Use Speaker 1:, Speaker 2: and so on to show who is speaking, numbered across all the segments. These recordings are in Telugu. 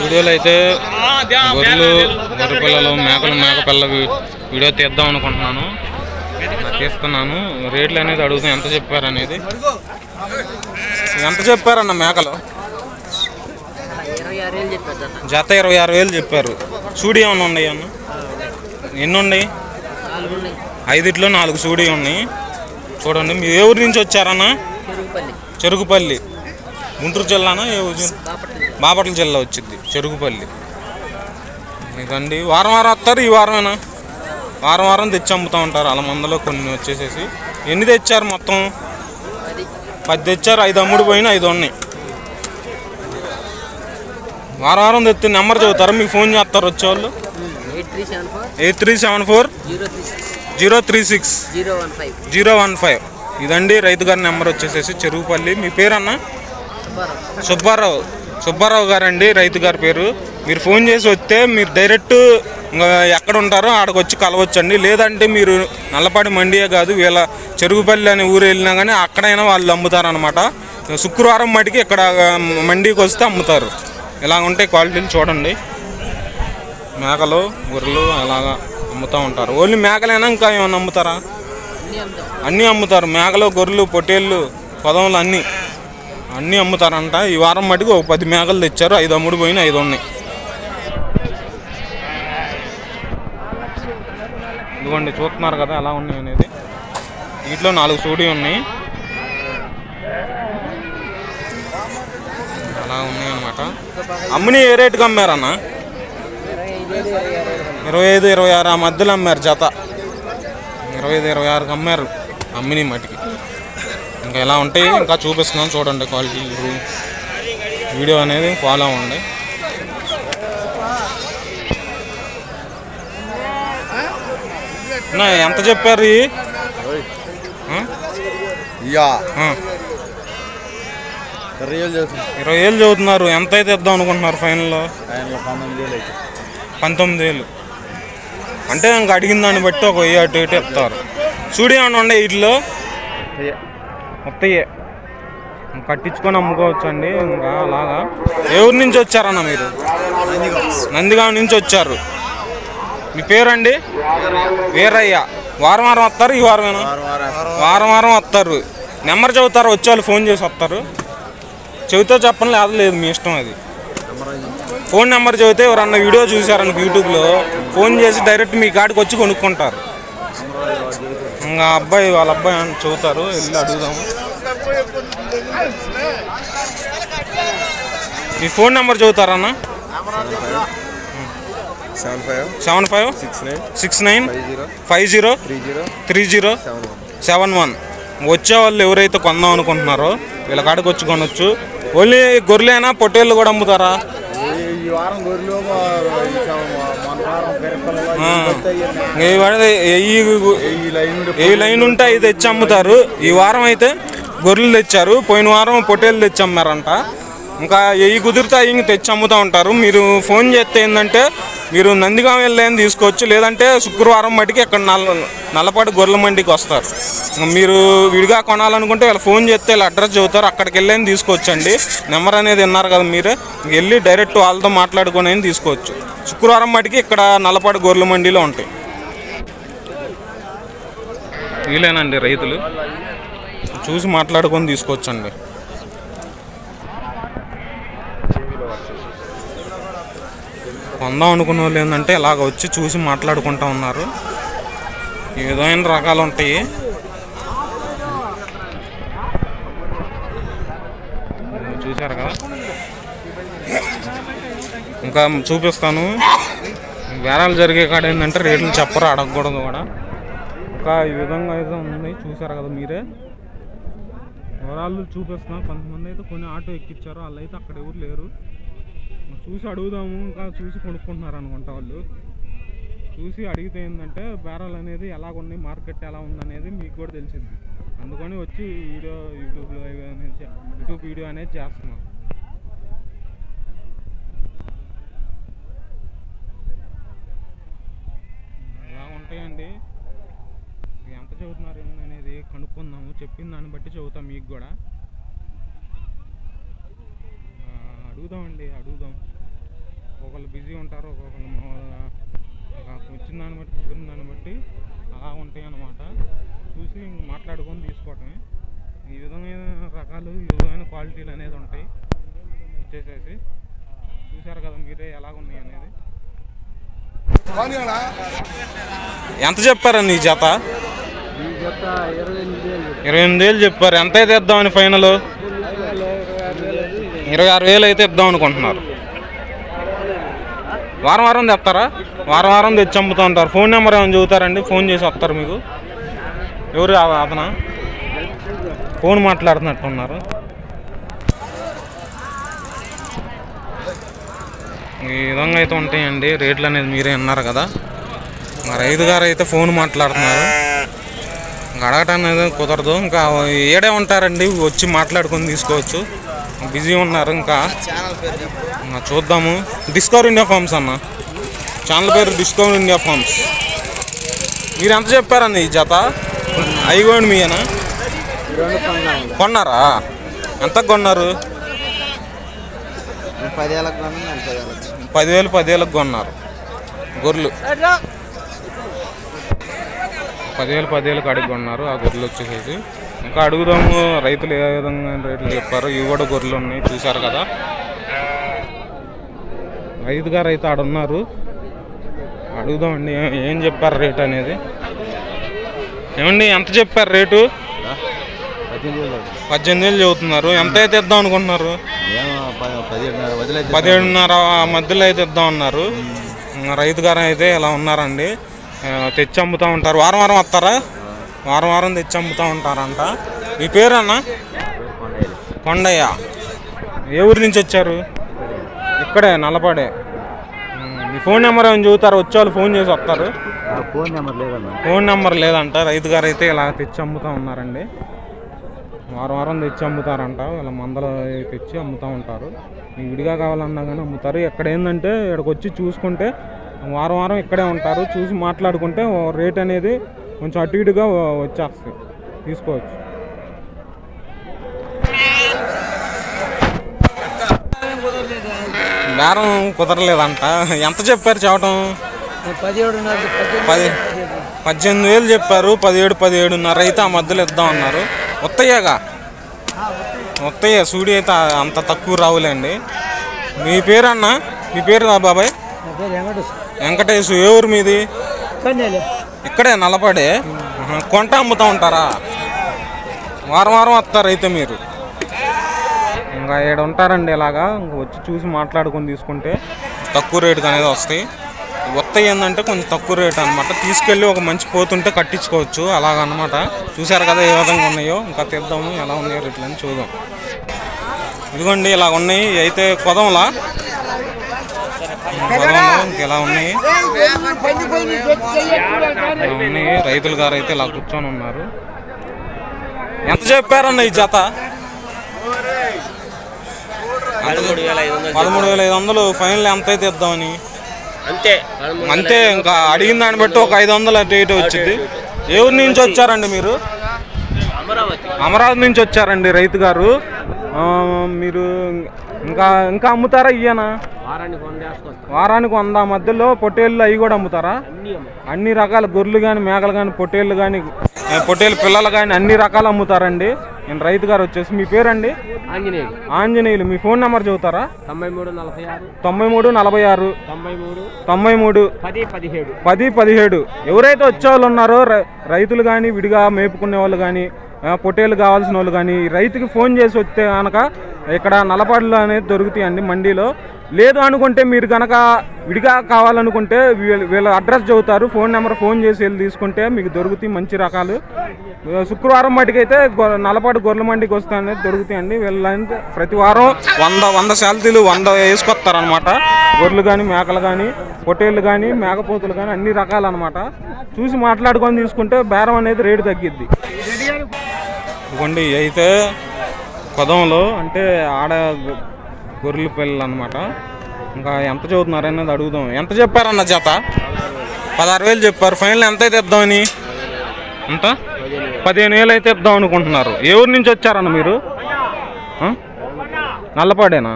Speaker 1: వీడియోలో అయితే గొర్రెలు గొర్రె పిల్లలు మేకలు మేక పిల్ల వీడియో తీద్దాం అనుకుంటున్నాను, తీస్తున్నాను. రేట్లు అనేది అడుగుతాం, ఎంత చెప్పారు అనేది. ఎంత చెప్పారన్న మేకలు? జత 26,000 చెప్పారు. సూడి ఏమన్నా ఉన్నాయి అన్న? ఎన్ని ఉన్నాయి? 5 4 సూడి ఉన్నాయి. చూడండి, మీరు ఏ ఊరి నుంచి వచ్చారన్న? చెరుకుపల్లి. గుంటూరు జిల్లానా? ఏ ఊరు? బాపట్ల జిల్లా వచ్చింది చెరుకుపల్లి. ఇదండి, వారం వారం వస్తారు. ఈ వారమేనా? వారం వారం తెచ్చి అమ్ముతూ ఉంటారు. అలా మందలో కొన్ని వచ్చేసేసి. ఎన్ని తెచ్చారు మొత్తం? 10 తెచ్చారు. 5 అమ్ముడు పోయినా 5 ఉన్నాయి. వారం వారం తెస్తే నెంబర్ చదువుతారు, మీకు ఫోన్ చేస్తారు వచ్చేవాళ్ళు. 8374 036 015. ఇదండి రైతు గారి నెంబర్ వచ్చేసేసి చెరుకుపల్లి. మీ పేరు అన్న? సుబ్బారావు గారండి రైతు గారి పేరు. మీరు ఫోన్ చేసి వస్తే మీరు డైరెక్ట్ ఎక్కడ ఉంటారో ఆడకు వచ్చి కలవచ్చండి. లేదంటే మీరు నల్లపాటి మండియే కాదు, వీళ్ళ చెరుకుపల్లి అనే ఊరు వెళ్ళినా కానీ అక్కడైనా వాళ్ళు అమ్ముతారనమాట. శుక్రవారం మటుకి ఇక్కడ మండీకి వస్తే అమ్ముతారు. ఇలా ఉంటాయి క్వాలిటీలు. చూడండి, మేకలు గొర్రెలు అలాగా అమ్ముతూ ఉంటారు. ఓన్లీ మేకలైనా ఇంకా ఏమన్నా అమ్ముతారా? అన్నీ అమ్ముతారు. మేకలు గొర్రెలు పొట్టేళ్ళు పొదములు అన్నీ అమ్ముతారంట. ఈ వారం మటుకు ఒక 10 మేకలు తెచ్చారు. 5 అమ్ముడు పోయినా 5 ఉన్నాయి. ఇదిగోండి, చూస్తున్నారు కదా ఎలా ఉన్నాయి అనేది. వీటిలో 4 సూడి ఉన్నాయి. అలా ఉన్నాయి అన్నమాట. అమ్ముని ఏ రేటుకి అమ్మారన్న? 25 26 ఆ మధ్యలో అమ్మారు. జత 25 26కి అమ్మారు అమ్మిని మటుకి. ఇంకా ఎలా ఉంటాయి ఇంకా చూపిస్తున్నాను, చూడండి క్వాలిటీ. వీడియో అనేది ఫాలో అవ్వండి. ఎంత చెప్పారు? 20,000 చదువుతున్నారు. ఎంత అయితే ఇద్దాం అనుకుంటున్నారు ఫైనల్లో? 19,000. అంటే ఇంకా అడిగిన దాన్ని బట్టి ఒక 1000 అటు ఇటు ఇస్తారు. చూడు ఏమన్నా ఉండే వీటిలో మొత్తం కట్టించుకొని అమ్ముకోవచ్చు అండి. ఇంకా అలాగా. ఏ ఊరి నుంచి వచ్చారన్న మీరు? నందిగాం నుంచి వచ్చారు. మీ పేరండి? వీరయ్య. వారం వారం వస్తారు? ఈ వారమేనా? వారం వారం వస్తారు. నెంబర్ చెబుతారు, వచ్చేవాళ్ళు ఫోన్ చేసి వస్తారు. చెబితే చెప్పండి, లేదు మీ ఇష్టం. అది ఫోన్ నెంబర్ చెబితే ఎవరన్నా వీడియో చూసారని యూట్యూబ్లో ఫోన్ చేసి డైరెక్ట్ మీ కాడికి వచ్చి కొనుక్కుంటారు. ఇంకా వాళ్ళ అబ్బాయి అని చెబుతారు, వెళ్ళి అడుగుదాము. మీ ఫోన్ నెంబర్ చెబుతారన్న? 7569503071. వచ్చేవాళ్ళు ఎవరైతే కొందాం అనుకుంటున్నారో వీళ్ళ కాడికి వచ్చి కొనొచ్చు. ఓన్లీ గొర్రెలేనా, పొట్టేళ్ళు కూడా అమ్ముతారా? 1000 లైన్ ఉంటే 5 తెచ్చి అమ్ముతారు. ఈ వారం అయితే గొర్రెలు తెచ్చారు, పోయిన వారం పొట్టేళ్ళు తెచ్చి అమ్మారంట. ఇంకా 1000 కుదిరితే 1000 తెచ్చి అమ్ముతూ ఉంటారు. మీరు ఫోన్ చేస్తే ఏంటంటే మీరు నందిగాం వెళ్ళని తీసుకోవచ్చు, లేదంటే శుక్రవారం మటుకి ఇక్కడ నల్లపాటి గొర్రెల మండికి వస్తారు. మీరు విడిగా కొనాలనుకుంటే వీళ్ళు ఫోన్ చేస్తే వీళ్ళు అడ్రస్ చెబుతారు, అక్కడికి వెళ్ళని తీసుకోవచ్చండి. నెంబర్ అనేది విన్నారు కదా మీరు, వెళ్ళి డైరెక్ట్ వాళ్ళతో మాట్లాడుకొని తీసుకోవచ్చు. శుక్రవారం మటుకి ఇక్కడ నల్లపాటి గొర్రెల మండిలో ఉంటాయి. వీలేనండి రైతులు, చూసి మాట్లాడుకొని తీసుకోవచ్చండి. కొందాం అనుకున్న వాళ్ళు ఏంటంటే ఇలాగ వచ్చి చూసి మాట్లాడుకుంటూ ఉన్నారు. ఈ విధమైన రకాలు ఉంటాయి. చూసారు కదా, ఇంకా చూపిస్తాను. బేరాలు జరిగే కాడ ఏంటంటే రేట్లు చెప్పరు, అడగకూడదు కూడా. ఇంకా ఈ విధంగా అయితే ఉంది, చూసారు కదా మీరే. వివరాలు చూపిస్తున్నాం. కొంతమంది అయితే కొన్ని ఆటో ఎక్కించారు, వాళ్ళు అయితే అక్కడ ఎవరు లేరు. చూసి అడుగుదాము, ఇంకా చూసి కొనుక్కుంటున్నారు అనుకుంటా వాళ్ళు. చూసి అడిగితే ఏంటంటే బేరాలు అనేది ఎలాగున్నాయి, మార్కెట్ ఎలా ఉందనేది మీకు కూడా తెలిసింది. అందుకని వచ్చి యూట్యూబ్ వీడియో అనేది చేస్తున్నాం. ఇలా ఉంటాయండి. ఎంత చదువుతున్నారు అనేది కనుక్కుందాము. చెప్పిన దాన్ని బట్టి చదువుతాం, మీకు కూడా అడుగుదామండి. ఒక్కొక్కరు బిజీ ఉంటారు, ఒక్కొక్కరు వచ్చిన దాన్ని బట్టి కుదిరిన దాన్ని బట్టి అలా ఉంటాయి అన్నమాట. చూసి మాట్లాడుకొని తీసుకోవటమే. ఈ విధమైన రకాలు, ఈ విధమైన క్వాలిటీలు అనేది ఉంటాయి. వచ్చేసేసి చూసారు కదా మీరే ఎలాగున్నాయి అనేది. ఎంత చెప్పారండి ఈ జత? 28,000 చెప్పారు. ఎంత అయితే ఇద్దామని ఫైనల్? 26,000 అయితే ఇద్దాం అనుకుంటున్నారు. వారం వారం తెస్తారా? వారం వారం తెచ్చి అమ్ముతూ ఉంటారు. ఫోన్ నెంబర్ ఏమైనా చెబుతారండి? ఫోన్ చేసి వస్తారు మీకు. ఎవరు అతను? ఫోన్ మాట్లాడుతున్నట్టున్నారు. ఈ విధంగా అయితే ఉంటాయండి రేట్లు అనేది. మీరే అన్నారు కదా. మా రైతు గారు అయితే ఫోన్ మాట్లాడుతున్నారు. ఇంకా అడగటం అనేది కుదరదు. ఇంకా ఏడే ఉంటారండి, వచ్చి మాట్లాడుకొని తీసుకోవచ్చు. బిజీ ఉన్నారు. ఇంకా చూద్దాము. డిస్కవర్ ఇండియా ఫార్మ్స్ అన్న ఛానల్ పేరు, డిస్కవర్ ఇండియా ఫార్మ్స్. మీరు ఎంత చెప్పారన్న ఈ జత? అయిగోండి మీనా కొన్నారా? ఎంతకు కొన్నారు? 10,000 కొన్నారు. గొర్రెలు 10,000 అడిగి కొన్నారు. ఆ గొర్రెలు వచ్చేసేసి ఇంకా అడుగుదాము రైతులు ఏ విధంగా రేట్లు చెప్పారు. ఇవి కూడా గొర్రెలు ఉన్నాయి, చూసారు కదా. రైతు గారు అయితే ఆడున్నారు. అడుగుదామండి ఏం చెప్పారు రేటు అనేది. ఏమండి ఎంత చెప్పారు రేటు? 18,000 చెబుతున్నారు. ఎంత అయితే ఇద్దాం అనుకుంటున్నారు? 17,500 మధ్యలో అయితే ఇద్దాం అన్నారు. రైతు గారు అయితే ఇలా ఉన్నారండి. తెచ్చి అమ్ముతూ ఉంటారు. వారం వారం వస్తారా? వారం వారం తెచ్చి అమ్ముతూ ఉంటారంట. మీ పేరు అన్న? కొండయ్య. ఏ ఊరి నుంచి వచ్చారు? ఇక్కడే నల్లపాడే. మీ ఫోన్ నెంబర్ ఏమైనా చెబుతారు? వచ్చేవాళ్ళు ఫోన్ చేసి వస్తారు. ఫోన్ నెంబర్ లేదంట. రైతు గారు అయితే ఇలా తెచ్చి అమ్ముతూ ఉన్నారండి. వారం వారం తెచ్చి అమ్ముతారంట. ఇలా మందలు తెచ్చి అమ్ముతూ ఉంటారు. మీకు విడిగా కావాలన్నా కానీ అమ్ముతారు. ఎక్కడ ఏంటంటే ఇక్కడికి వచ్చి చూసుకుంటే వారం వారం ఇక్కడే ఉంటారు. చూసి మాట్లాడుకుంటే రేట్ అనేది కొంచెం అటు ఇటుగా వచ్చేస్తుంది, తీసుకోవచ్చు. బేరం కుదరలేదంట. ఎంత చెప్పారు చెప్పటం? 18,000 చెప్పారు. 17,500 అయితే ఆ మధ్యలో ఇద్దాం అన్నారు. వస్తాయేగా వస్తాయే. సూడి అయితే అంత తక్కువ రావులేండి. మీ పేరు అన్న? మీ పేరు బాబాయ్? వెంకటేశ్. ఏ ఊరు మీది? ఇక్కడే నల్లపాడే. కొంట అమ్ముతూ ఉంటారా? వారం వారం వస్తారు అయితే మీరు. ఇంకా 7 ఉంటారండి. ఇలాగా వచ్చి చూసి మాట్లాడుకొని తీసుకుంటే తక్కువ రేటుకి అనేది వస్తాయి. వస్తాయి ఏంటంటే కొంచెం తక్కువ రేటు అనమాట. తీసుకెళ్ళి ఒక మంచి పోతుంటే కట్టించుకోవచ్చు అలాగనమాట. చూసారు కదా ఏ విధంగా ఉన్నాయో. ఇంకా తెద్దాము ఎలా ఉన్నాయో రేట్లు అని చూద్దాం. ఇదిగోండి ఇలా ఉన్నాయి. అయితే కొదంలా ఇలా ఉన్నాయి. రైతులు గారు అయితే ఇలా కూర్చొని ఉన్నారు. ఎంత చెప్పారన్న ఈ జత? 13,500. ఫైనల్ ఎంత అయితే ఇద్దామని? అంతే. ఇంకా అడిగిన దాన్ని బట్టి ఒక 500 అటు ఇటు వచ్చింది. ఏ ఊరి నుంచి వచ్చారండి మీరు? అమరావతి నుంచి వచ్చారండి రైతు గారు. మీరు ఇంకా ఇంకా అమ్ముతారా? ఇయ్యనా వారానికి 100 మధ్యలో పొట్టేళ్ళు అవి కూడా అమ్ముతారా? అన్ని రకాల గొర్రెలు కానీ, మేకలు కానీ, పొట్టేళ్ళు కానీ, పొట్టేళ్ళు పిల్లలు కానీ అన్ని రకాలు అమ్ముతారండి. నేను రైతు గారు వచ్చేసి. మీ పేరండి? ఆంజనేయులు. మీ ఫోన్ నెంబర్ చెబుతారా? 9346 93 1017. ఎవరైతే వచ్చేవాళ్ళు ఉన్నారో రైతులు కానీ, విడిగా మేపుకునే వాళ్ళు కానీ, పొట్టేళ్ళు కావాల్సిన వాళ్ళు కానీ రైతుకి ఫోన్ చేసి వస్తే కనుక ఇక్కడ నల్లపాడులో అనేది దొరుకుతాయండి మండీలో. లేదు అనుకుంటే మీరు కనుక విడిగా కావాలనుకుంటే వీళ్ళ అడ్రస్ చెబుతారు. ఫోన్ నెంబర్ ఫోన్ చేసి వెళ్ళి తీసుకుంటే మీకు దొరుకుతాయి మంచి రకాలు. శుక్రవారం మటుకైతే నల్లపాడు గొర్రెల మండికి వస్తే అనేది దొరుకుతాయండి. వీళ్ళంటే ప్రతి వారం 100 శాలరీలు 100 వేసుకొస్తారనమాట. గొర్రెలు కానీ, మేకలు కానీ, పొట్టేళ్ళు కానీ, మేకపోతులు కానీ అన్ని రకాలు అనమాట. చూసి మాట్లాడుకొని తీసుకుంటే బేరం అనేది రేటు తగ్గిద్ది. ఇదిగోండి అయితే కొదంలో అంటే ఆడ గొర్రెల పిల్లలు అనమాట. ఇంకా ఎంత చదువుతున్నారనేది అడుగుదాం. ఎంత చెప్పారన్న జత? 16,000 చెప్పారు. ఫైనల్ ఎంత అయితే ఇద్దామని? ఎంత? 15,000 అయితే ఇద్దాం అనుకుంటున్నారు. ఏ ఊరి నుంచి వచ్చారన్న మీరు? నల్లపాడేనా?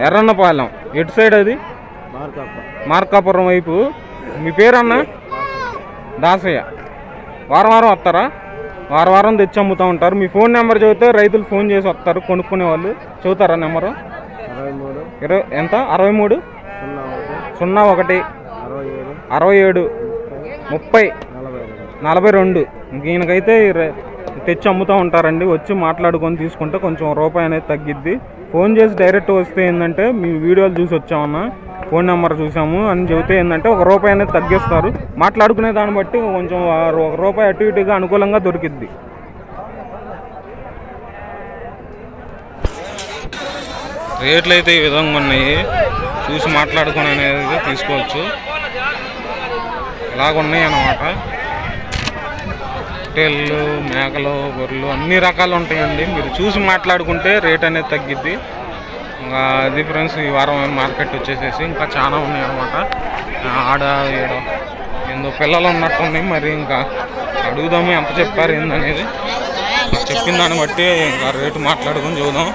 Speaker 1: ఎర్రన్నపాలెం. ఎటు సైడ్ అది? మార్కాపురం వైపు. మీ పేరన్నా? దాసయ్య. వారం వారం వస్తారా? వారం తెచ్చి అమ్ముతూ ఉంటారు. మీ ఫోన్ నెంబర్ చెబితే రైతులు ఫోన్ చేసి వస్తారు కొనుక్కునే వాళ్ళు. చెబుతారా నెంబరు? 23 ఎంత? 63 01 67 30 42. ఈయనకైతే తెచ్చి అమ్ముతూ ఉంటారండి. వచ్చి మాట్లాడుకొని తీసుకుంటే కొంచెం రూపాయి అనేది తగ్గిద్ది. ఫోన్ చేసి డైరెక్ట్ వస్తే ఏంటంటే మీ వీడియోలు చూసి వచ్చామన్నా, ఫోన్ నెంబర్ చూసాము అని చెబితే ఏంటంటే ₹1 అనేది తగ్గిస్తారు. మాట్లాడుకునే దాన్ని బట్టి కొంచెం ₹1 అటు ఇటుగా అనుకూలంగా దొరికిద్ది. రేట్లు అయితే ఈ విధంగా ఉన్నాయి. చూసి మాట్లాడుకుని అనేది తీసుకోవచ్చు. ఇలాగున్నాయి అన్నమాట. పొట్టేళ్ళు, మేకలు, గొర్రెలు అన్ని రకాలు ఉంటాయండి. మీరు చూసి మాట్లాడుకుంటే రేట్ అనేది తగ్గిద్ది. ఇంకా అది ఫ్రెండ్స్ ఈ వారం మార్కెట్ వచ్చేసేసి ఇంకా చాలా ఉన్నాయి అన్నమాట. ఆడ ఏడ ఏందో పిల్లలు ఉన్నట్టున్నాయి. మరి ఇంకా అడుగుదాము ఎంత చెప్పారు ఏందనేది. చెప్పిన దాన్ని బట్టి ఇంకా రేటు మాట్లాడుకొని చూద్దాం.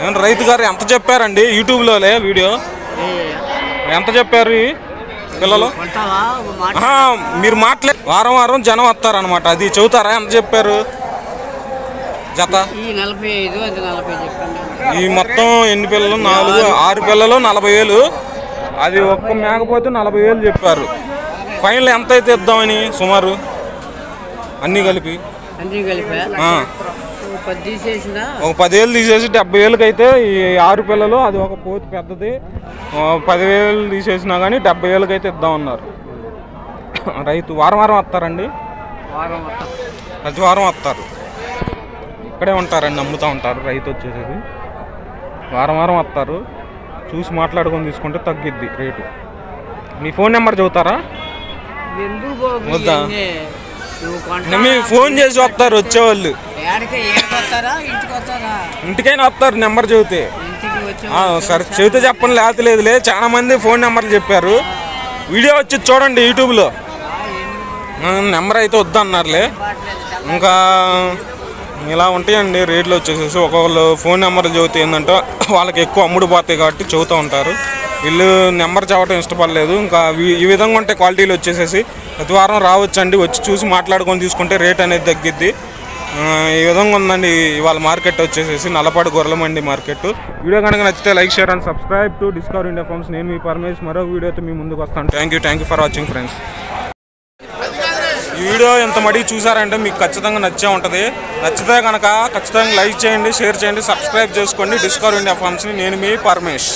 Speaker 1: ఏమన్నా రైతు గారు ఎంత చెప్పారండి? యూట్యూబ్లోనే వీడియో ఎంత చెప్పారు పిల్లలు? మీరు వారం జనం వస్తారనమాట. అది చెబుతారా ఎంత చెప్పారు జత? ఈ మొత్తం ఎన్ని పిల్లలు? 6 పిల్లలు 40,000. అది ఒక్క మేకపోతే 40,000 చెప్పారు. ఫైనల్ ఎంత అయితే ఇద్దామని సుమారు అన్నీ కలిపి? ఒక 10,000 తీసేసి 70,000కి అయితే ఈ 6 పిల్లలు, అది ఒక పోతు పెద్దది 10,000 తీసేసినా కానీ 70,000కి అయితే ఇద్దామన్నారు రైతు. వారం వస్తారండి? ప్రతి వారం వస్తారు. ఇక్కడే ఉంటారండి, అమ్ముతూ ఉంటారు. రైతు వచ్చేసేది వారం వస్తారు. చూసి మాట్లాడుకొని తీసుకుంటే తగ్గిద్ది రేటు. మీ ఫోన్ నెంబర్ చెబుతారా? వద్దా? మీరు ఫోన్ చేసి వస్తారు వచ్చేవాళ్ళు. ఇంటికైనా వస్తారు నెంబర్ చెబితే. సరే చెబితే చెప్పండి, లేదులే. చాలా మంది ఫోన్ నెంబర్లు చెప్పారు. వీడియో వచ్చి చూడండి యూట్యూబ్లో. నెంబర్ అయితే వద్దన్నారులే. ఇంకా ఇలా ఉంటాయండి రేట్లు వచ్చేసేసి. ఒకళ్ళు ఫోన్ నెంబర్లు చెబితే ఏంటంటే వాళ్ళకి ఎక్కువ అమ్ముడు పోతాయి కాబట్టి చెబుతూ ఉంటారు. వీళ్ళు నెంబర్ చెప్పడం ఇష్టపడలేదు. ఇంకా ఈ విధంగా ఉంటే క్వాలిటీలు వచ్చేసేసి ప్రతి వారం రావచ్చండి. వచ్చి చూసి మాట్లాడుకొని తీసుకుంటే రేట్ అనేది తగ్గిద్ది. ఈ విధంగా ఉందండి ఇవాళ మార్కెట్ వచ్చేసేసి నల్లపాడు గొర్రెల మండి మార్కెట్. వీడియో కనుక నచ్చితే like, share and subscribe to Discover India Farms. నేను మీ పరమేష్. మరో వీడియోతో మీ ముందుకు వస్తాను. Thank you for watching friends. ఈ వీడియో ఎంత మడిగి చూసారంటే మీకు ఖచ్చితంగా నచ్చే ఉంటుంది. నచ్చితే కనుక ఖచ్చితంగా లైక్ చేయండి, షేర్ చేయండి, సబ్స్క్రైబ్ చేసుకోండి డిస్కవర్ ఇండియా ఫార్మ్స్ని. నేను మీ పరమేష్.